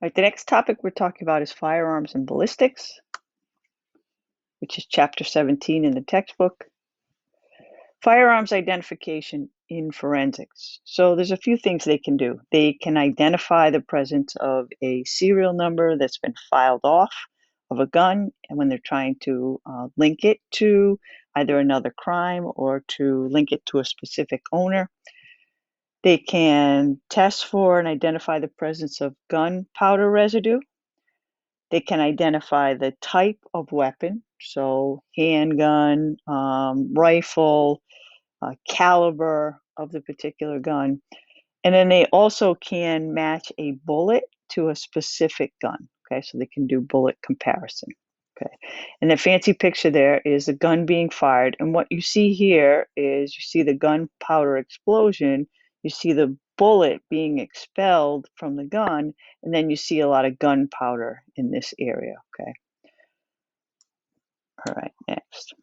Right, the next topic we're talking about is firearms and ballistics, which is chapter 17 in the textbook. Firearms identification in forensics. So there's a few things they can do. They can identify the presence of a serial number that's been filed off of a gun, and when they're trying to link it to either another crime or to link it to a specific owner. They can test for and identify the presence of gunpowder residue. They can identify the type of weapon, so handgun, rifle, caliber of the particular gun. And then they also can match a bullet to a specific gun. Okay, so they can do bullet comparison. Okay, and the fancy picture there is a gun being fired. And what you see here is you see the gunpowder explosion, you see the bullet being expelled from the gun, and then you see a lot of gunpowder in this area. Okay, all right, next.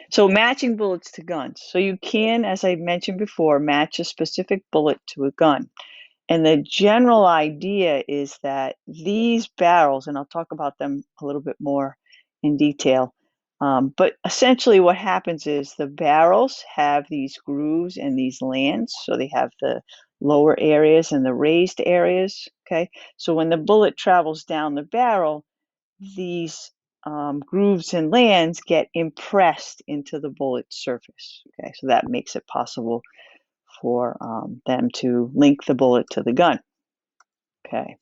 So matching bullets to guns. So you can, as I mentioned before, match a specific bullet to a gun. And the general idea is that these barrels, and I'll talk about them a little bit more in detail, but essentially what happens is the barrels have these grooves and these lands. So they have the lower areas and the raised areas, okay? So when the bullet travels down the barrel, these grooves and lands get impressed into the bullet's surface, okay? So that makes it possible for them to link the bullet to the gun. Okay.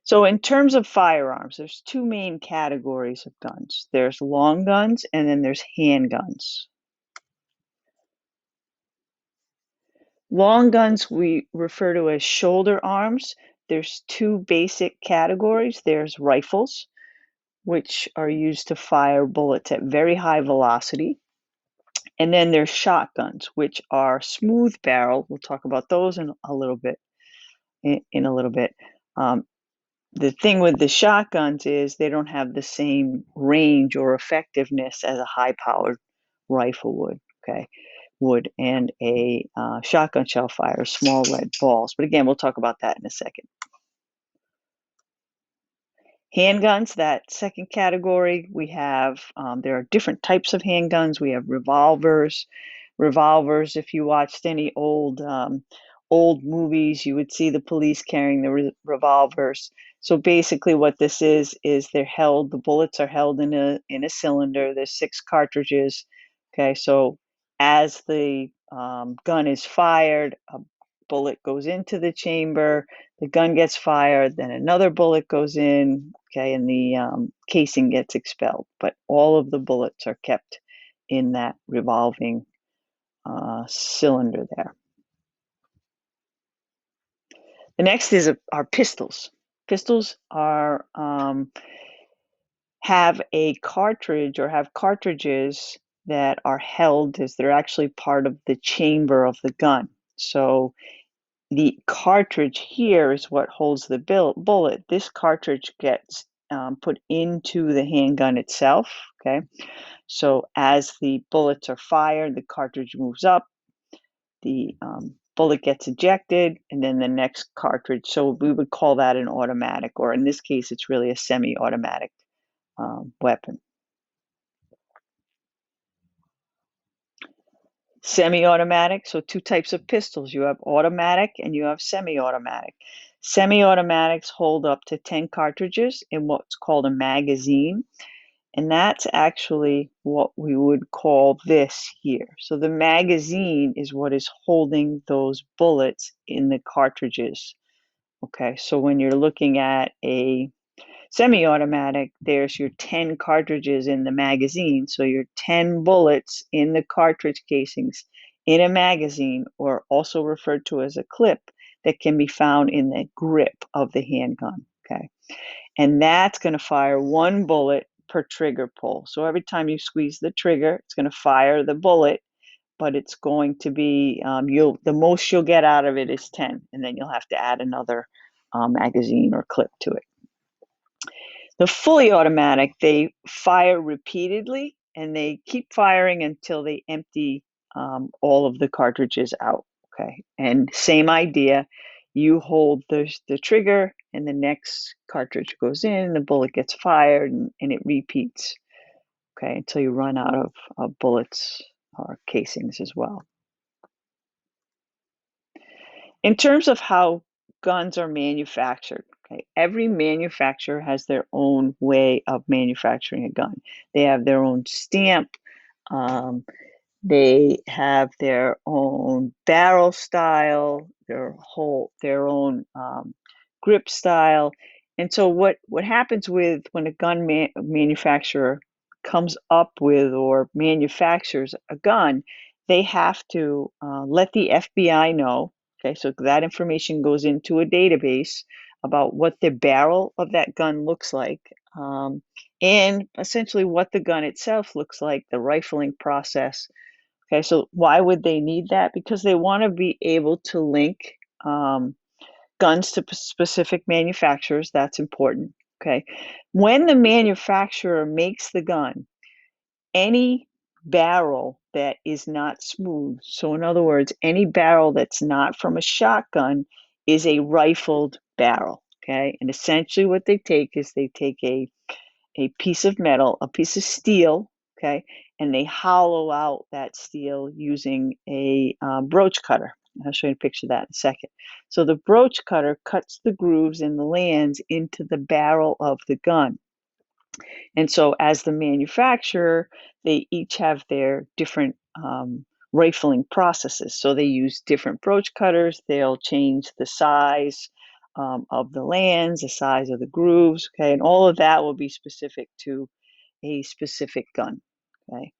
So in terms of firearms, there's two main categories of guns. There's long guns and then there's handguns. Long guns we refer to as shoulder arms. There's two basic categories. There's rifles, which are used to fire bullets at very high velocity. And then there's shotguns, which are smooth barrel. We'll talk about those in a little bit. The thing with the shotguns is they don't have the same range or effectiveness as a high-powered rifle would, and a shotgun shell fires small lead balls. But again, we'll talk about that in a second. Handguns, that second category, we have, there are different types of handguns. We have revolvers. Revolvers, if you watched any old movies, you would see the police carrying the revolvers. So basically what this is they're held, the bullets are held in a cylinder. There's 6 cartridges. Okay, so as the gun is fired, a bullet goes into the chamber, the gun gets fired, then another bullet goes in, okay, and the casing gets expelled. But all of the bullets are kept in that revolving cylinder there. The next are pistols. Pistols are have a cartridge or have cartridges that are held as they're actually part of the chamber of the gun. So the cartridge here is what holds the bullet. This cartridge gets put into the handgun itself. Okay, so as the bullets are fired, the cartridge moves up, the bullet gets ejected, and then the next cartridge. So we would call that an automatic, or in this case, it's really a semi-automatic weapon. Semi-automatic, so two types of pistols. You have automatic and you have semi-automatic. Semi-automatics hold up to 10 cartridges in what's called a magazine, and that's actually what we would call this here. So the magazine is what is holding those bullets in the cartridges. Okay, so when you're looking at a semi-automatic, there's your 10 cartridges in the magazine. So your 10 bullets in the cartridge casings in a magazine, or also referred to as a clip, that can be found in the grip of the handgun. Okay, and that's going to fire one bullet per trigger pull. So every time you squeeze the trigger, it's going to fire the bullet, but it's going to be, the most you'll get out of it is 10, and then you'll have to add another magazine or clip to it. The fully automatic, they fire repeatedly, and they keep firing until they empty all of the cartridges out. Okay, and same idea. You hold the trigger, and the next cartridge goes in, the bullet gets fired, and it repeats, okay, until you run out of bullets or casings as well. In terms of how guns are manufactured, okay, every manufacturer has their own way of manufacturing a gun. They have their own stamp. They have their own barrel style, their own grip style. And so what happens with when a gun manufacturer comes up with or manufactures a gun, they have to let the FBI know. Okay, so that information goes into a database about what the barrel of that gun looks like, and essentially what the gun itself looks like, the rifling process. Okay, so why would they need that? Because they want to be able to link guns to specific manufacturers. That's important. Okay, when the manufacturer makes the gun, any barrel that is not smooth, so in other words, any barrel that's not from a shotgun, is a rifled barrel. Okay, and essentially what they take is they take a piece of metal, a piece of steel, okay, and they hollow out that steel using a broach cutter. I'll show you a picture of that in a second. So the broach cutter cuts the grooves and the lands into the barrel of the gun. And so as the manufacturer, they each have their different rifling processes. So they use different broach cutters. They'll change the size of the lands, the size of the grooves, okay, and all of that will be specific to a specific gun, okay.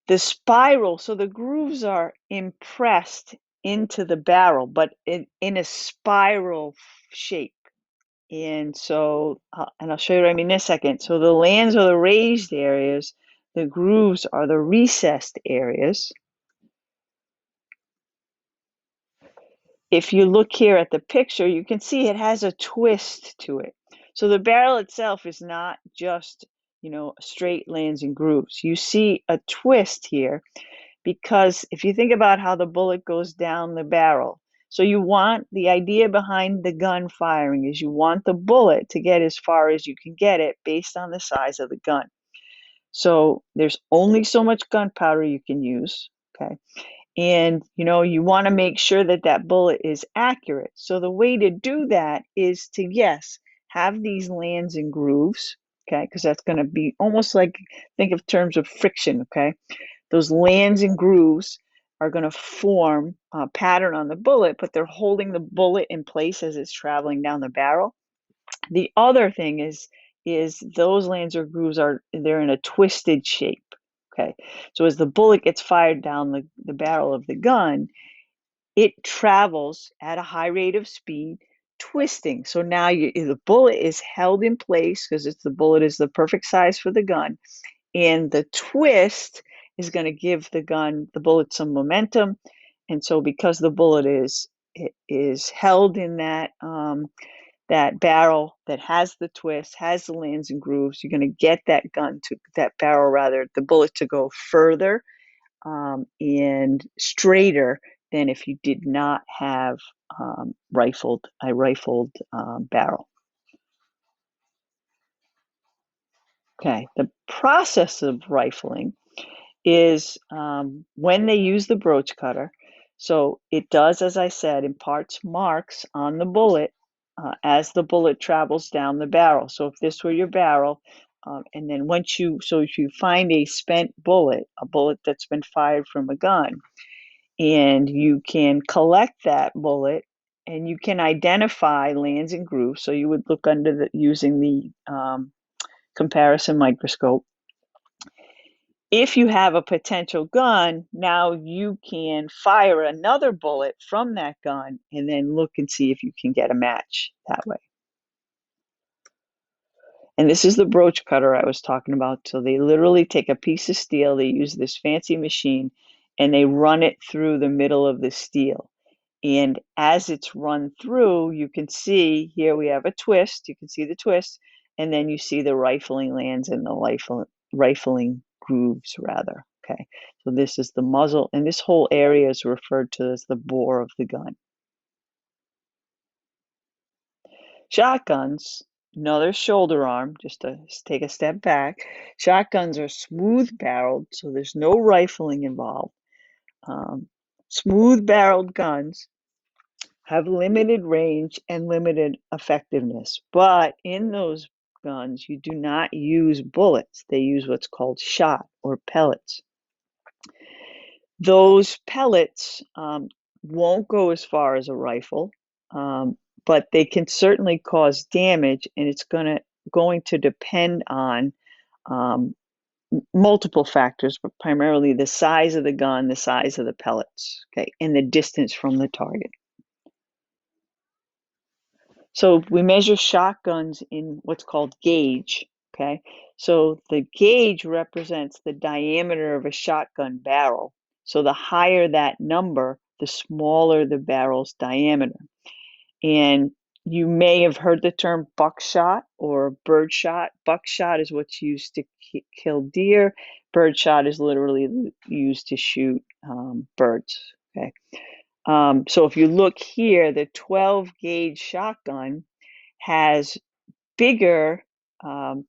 The spiral, so the grooves are impressed into the barrel, but in a spiral shape. And so, and I'll show you what I mean in a second. So the lands are the raised areas, the grooves are the recessed areas. If you look here at the picture, you can see it has a twist to it. So the barrel itself is not just, straight lands and grooves. You see a twist here because if you think about how the bullet goes down the barrel, so the idea behind the gun firing is you want the bullet to get as far as you can get it based on the size of the gun. So there's only so much gunpowder you can use, okay? And, you want to make sure that that bullet is accurate. So the way to do that is to, yes, have these lands and grooves, okay? Because that's going to be almost like, think of terms of friction, okay? Those lands and grooves are going to form a pattern on the bullet, but they're holding the bullet in place as it's traveling down the barrel. The other thing is those lands or grooves they're in a twisted shape. Okay, so as the bullet gets fired down the barrel of the gun, it travels at a high rate of speed, twisting. So now the bullet is held in place because the bullet is the perfect size for the gun, and the twist is going to give the bullet some momentum. And so because the bullet is held in that barrel that has the twist, has the lands and grooves, you're going to get the bullet to go further and straighter than if you did not have a rifled barrel. Okay, the process of rifling is when they use the broach cutter. So it does, as I said, imparts marks on the bullet as the bullet travels down the barrel. So if this were your barrel, and then if you find a spent bullet, a bullet that's been fired from a gun, and you can collect that bullet and you can identify lands and grooves. So you would look using the comparison microscope. If you have a potential gun, now you can fire another bullet from that gun and then look and see if you can get a match that way. And this is the broach cutter I was talking about. So they literally take a piece of steel, they use this fancy machine, and they run it through the middle of the steel. And as it's run through, you can see here we have a twist. You can see the twist, and then you see the rifling lands and the rifling grooves, rather. Okay, so this is the muzzle, and this whole area is referred to as the bore of the gun. Shotguns, another shoulder arm, just to take a step back. Shotguns are smooth barreled, so there's no rifling involved. Smooth barreled guns have limited range and limited effectiveness, but in those guns, you do not use bullets. They use what's called shot or pellets. Those pellets won't go as far as a rifle, but they can certainly cause damage, and it's going to depend on um, multiple factors, but primarily the size of the gun, the size of the pellets, okay, and the distance from the target. So we measure shotguns in what's called gauge, okay? So the gauge represents the diameter of a shotgun barrel. So the higher that number, the smaller the barrel's diameter. And you may have heard the term buckshot or birdshot. Buckshot is what's used to kill deer. Birdshot is literally used to shoot birds, okay? So if you look here, the 12 gauge shotgun has bigger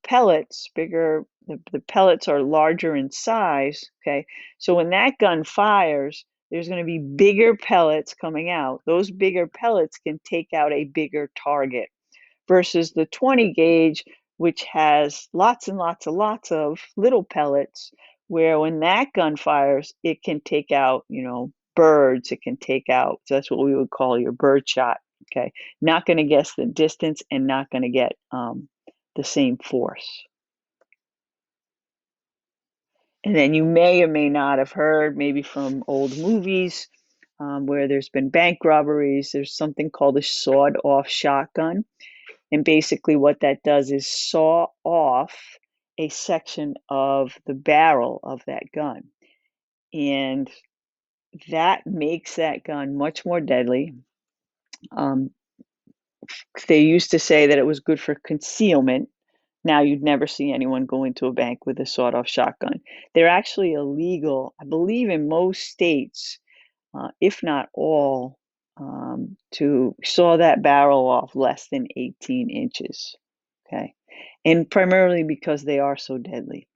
pellets, the pellets are larger in size, okay? So when that gun fires, there's going to be bigger pellets coming out. Those bigger pellets can take out a bigger target versus the 20 gauge, which has lots and lots of little pellets, where when that gun fires, it can take out, birds, it can take out, so that's what we would call your bird shot, okay? Not going to guess the distance and not going to get the same force. And then you may or may not have heard, maybe from old movies, where there's been bank robberies, there's something called a sawed-off shotgun. And basically what that does is saw off a section of the barrel of that gun. And that makes that gun much more deadly. They used to say that it was good for concealment. Now you'd never see anyone go into a bank with a sawed-off shotgun. They're actually illegal, I believe, in most states, if not all, to saw that barrel off less than 18 inches, okay? And primarily because they are so deadly.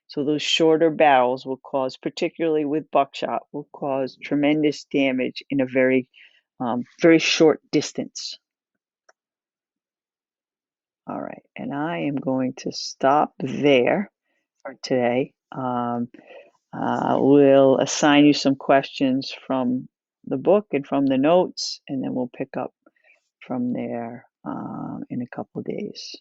So those shorter barrels will cause, particularly with buckshot, will cause tremendous damage in a very, very short distance. All right, and I am going to stop there for today. We'll assign you some questions from the book and from the notes, and then we'll pick up from there in a couple of days.